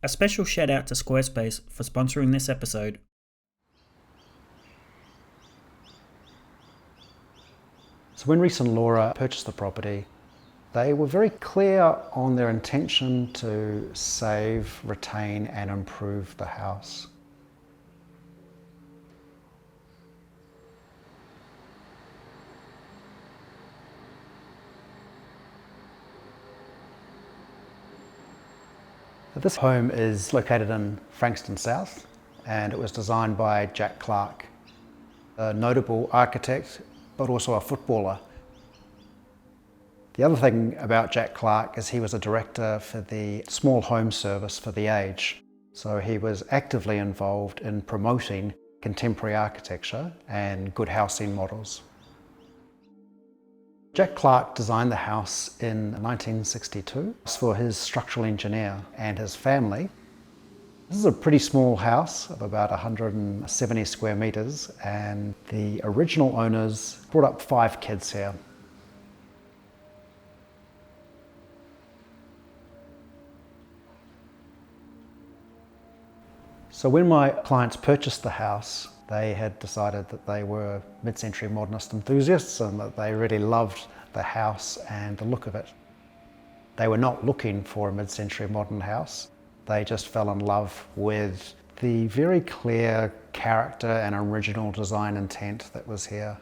A special shout out to Squarespace for sponsoring this episode. So when Reece and Laura purchased the property, they were very clear on their intention to save, retain and improve the house. This home is located in Frankston South, and it was designed by Jack Clarke, a notable architect but also a footballer. The other thing about Jack Clarke is he was a director for the small home service for the aged, so he was actively involved in promoting contemporary architecture and good housing models. Jack Clarke designed the house in 1962 for his structural engineer and his family. This is a pretty small house of about 170 square metres, and the original owners brought up 5 kids here. So when my clients purchased the house, they had decided that they were mid-century modernist enthusiasts and that they really loved the house and the look of it. They were not looking for a mid-century modern house. They just fell in love with the very clear character and original design intent that was here.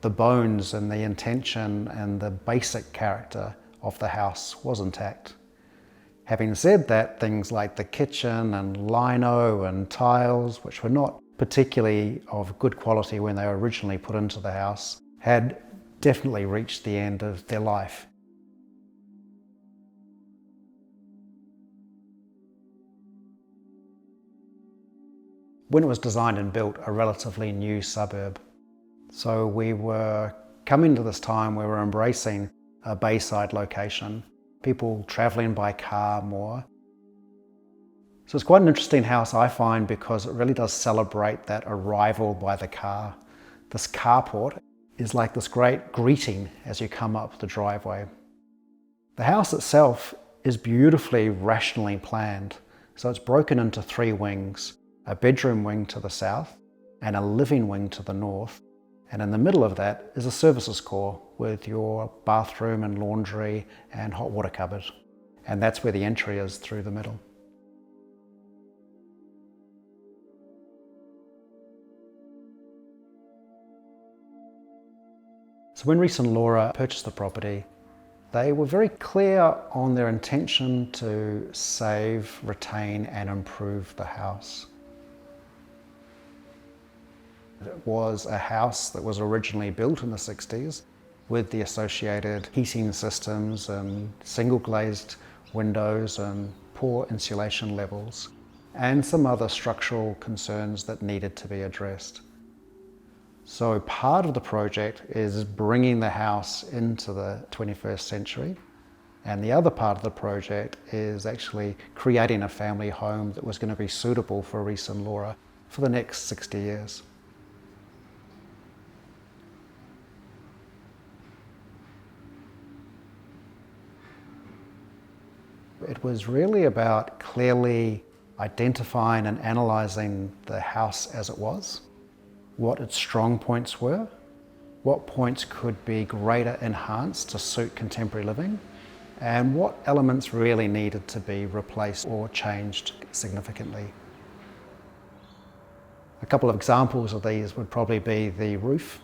The bones and the intention and the basic character of the house was intact. Having said that, things like the kitchen and lino and tiles, which were not particularly of good quality when they were originally put into the house, had definitely reached the end of their life. When it was designed and built, a relatively new suburb. So we were coming to this time where we're embracing a bayside location, people travelling by car more. So it's quite an interesting house, I find, because it really does celebrate that arrival by the car. This carport is like this great greeting as you come up the driveway. The house itself is beautifully rationally planned. So it's broken into 3 wings, a bedroom wing to the south and a living wing to the north. And in the middle of that is a services core with your bathroom and laundry and hot water cupboard. And that's where the entry is, through the middle. So when Reece and Laura purchased the property, they were very clear on their intention to save, retain and improve the house. It was a house that was originally built in the 60s with the associated heating systems and single glazed windows and poor insulation levels, and some other structural concerns that needed to be addressed. So part of the project is bringing the house into the 21st century, and the other part of the project is actually creating a family home that was going to be suitable for Reece and Laura for the next 60 years. It was really about clearly identifying and analysing the house as it was, what its strong points were, what points could be greater enhanced to suit contemporary living, and what elements really needed to be replaced or changed significantly. A couple of examples of these would probably be the roof.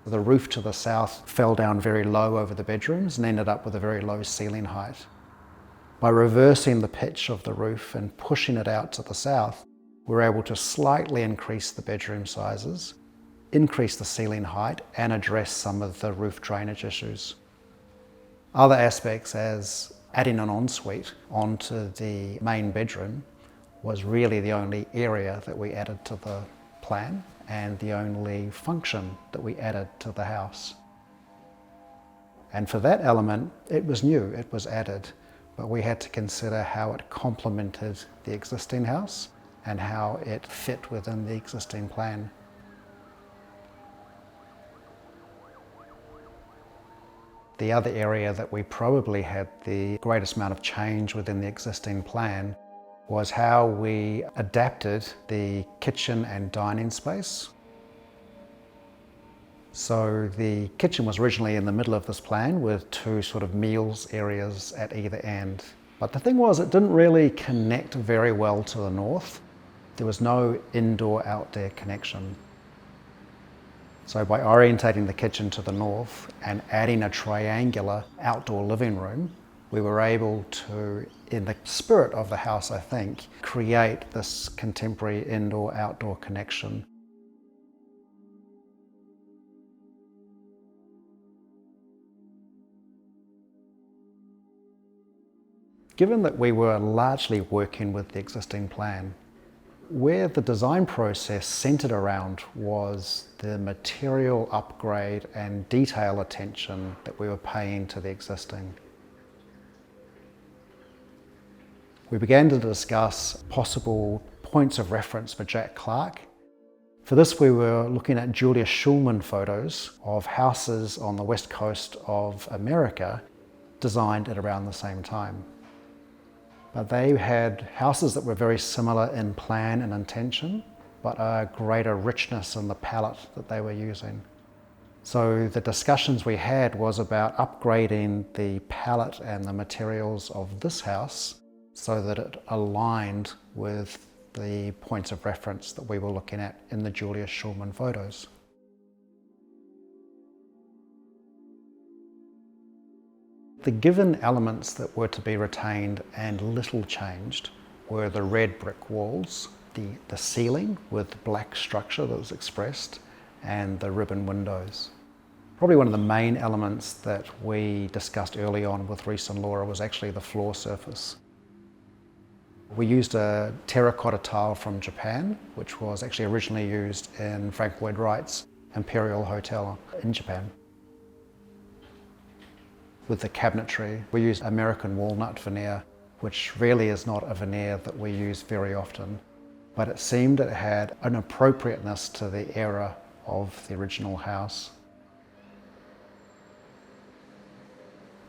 The roof to the south fell down very low over the bedrooms and ended up with a very low ceiling height. By reversing the pitch of the roof and pushing it out to the south, we're able to slightly increase the bedroom sizes, increase the ceiling height and address some of the roof drainage issues. Other aspects, as adding an ensuite onto the main bedroom, was really the only area that we added to the plan and the only function that we added to the house. And for that element, it was new, it was added, but we had to consider how it complemented the existing house and how it fit within the existing plan. The other area that we probably had the greatest amount of change within the existing plan was how we adapted the kitchen and dining space. So the kitchen was originally in the middle of this plan with two sort of meals areas at either end. But the thing was, it didn't really connect very well to the north. There was no indoor-outdoor connection. So by orientating the kitchen to the north and adding a triangular outdoor living room, we were able to, in the spirit of the house, I think, create this contemporary indoor-outdoor connection. Given that we were largely working with the existing plan, where the design process centred around was the material upgrade and detail attention that we were paying to the existing. We began to discuss possible points of reference for Jack Clarke. For this, we were looking at Julius Schulman photos of houses on the west coast of America designed at around the same time. But they had houses that were very similar in plan and intention, but a greater richness in the palette that they were using. So the discussions we had was about upgrading the palette and the materials of this house so that it aligned with the points of reference that we were looking at in the Julius Schulman photos. The given elements that were to be retained and little changed were the red brick walls, the ceiling with black structure that was expressed, and the ribbon windows. Probably one of the main elements that we discussed early on with Reece and Laura was actually the floor surface. We used a terracotta tile from Japan, which was actually originally used in Frank Lloyd Wright's Imperial Hotel in Japan. With the cabinetry, we used American walnut veneer, which really is not a veneer that we use very often, but it seemed it had an appropriateness to the era of the original house.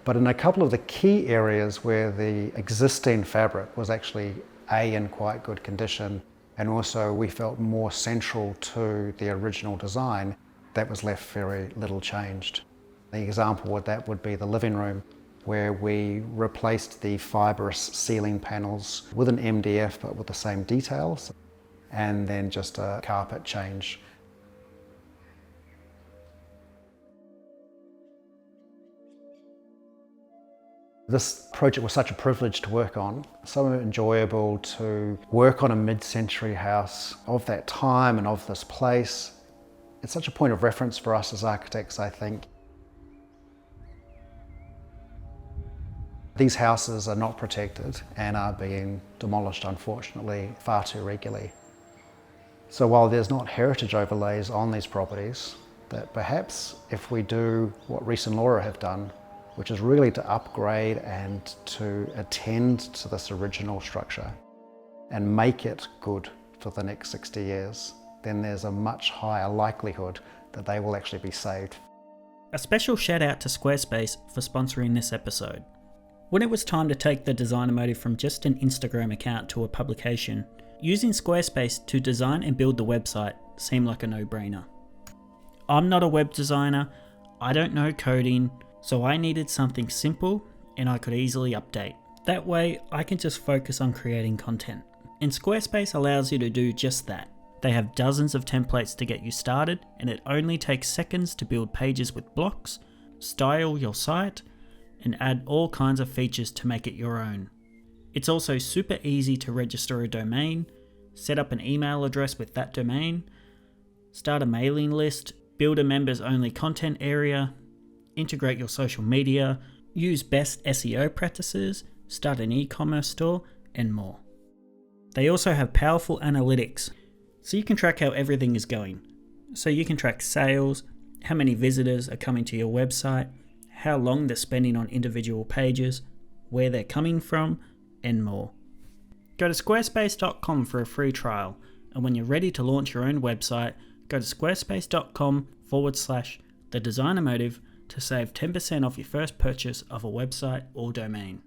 But in a couple of the key areas where the existing fabric was actually in quite good condition, and also we felt more central to the original design, that was left very little changed. The example of that would be the living room, where we replaced the fibrous ceiling panels with an MDF but with the same details, and then just a carpet change. This project was such a privilege to work on, so enjoyable to work on a mid-century house of that time and of this place. It's such a point of reference for us as architects, I think. These houses are not protected and are being demolished, unfortunately, far too regularly. So while there's not heritage overlays on these properties, that perhaps if we do what Reece and Laura have done, which is really to upgrade and to attend to this original structure and make it good for the next 60 years, then there's a much higher likelihood that they will actually be saved. A special shout out to Squarespace for sponsoring this episode. When it was time to take the design emotive from just an Instagram account to a publication, using Squarespace to design and build the website seemed like a no-brainer. I'm not a web designer, I don't know coding, so I needed something simple and I could easily update. That way I can just focus on creating content. And Squarespace allows you to do just that. They have dozens of templates to get you started, and it only takes seconds to build pages with blocks, style your site, and add all kinds of features to make it your own. It's also super easy to register a domain, set up an email address with that domain, start a mailing list, build a members only content area, integrate your social media, use best SEO practices, start an e-commerce store, and more. They also have powerful analytics, so you can track how everything is going. So you can track sales, how many visitors are coming to your website, how long they're spending on individual pages, where they're coming from, and more. Go to squarespace.com for a free trial, and when you're ready to launch your own website, go to squarespace.com/thedesignemotive to save 10% off your first purchase of a website or domain.